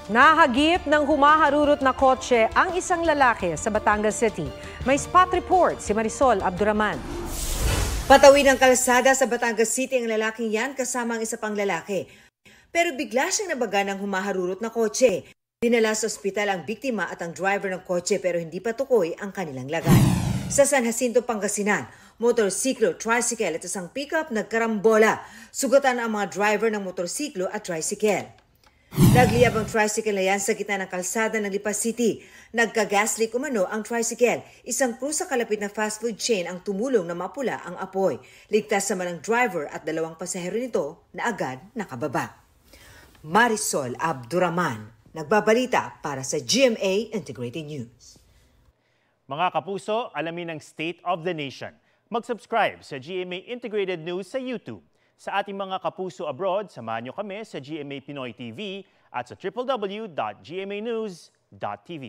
Nahagip ng humaharurot na kotse ang isang lalaki sa Batangas City. May spot report si Marisol Abduraman. Patawid ng kalsada sa Batangas City ang lalaking yan kasama ang isa pang lalaki. Pero bigla siyang nabaga ng humaharurot na kotse. Dinala sa ospital ang biktima at ang driver ng kotse pero hindi pa tukoy ang kanilang lagay. Sa San Jacinto, Pangasinan, motorsiklo, tricycle at isang pickup nagkarambola. Sugatan ang mga driver ng motorsiklo at tricycle. Nagliyab ang tricycle na yan sa gitna ng kalsada ng Lipa City. Nagka-gas leak umano ang tricycle. Isang crew sa kalapit na fast food chain ang tumulong na mapula ang apoy. Ligtas naman ang driver at dalawang pasahero nito na agad nakababa. Marisol Abduraman, nagbabalita para sa GMA Integrated News. Mga kapuso, alamin ang State of the Nation. Mag-subscribe sa GMA Integrated News sa YouTube. Sa ating mga kapuso abroad, samahan nyo kami sa GMA Pinoy TV at sa www.gmanews.tv.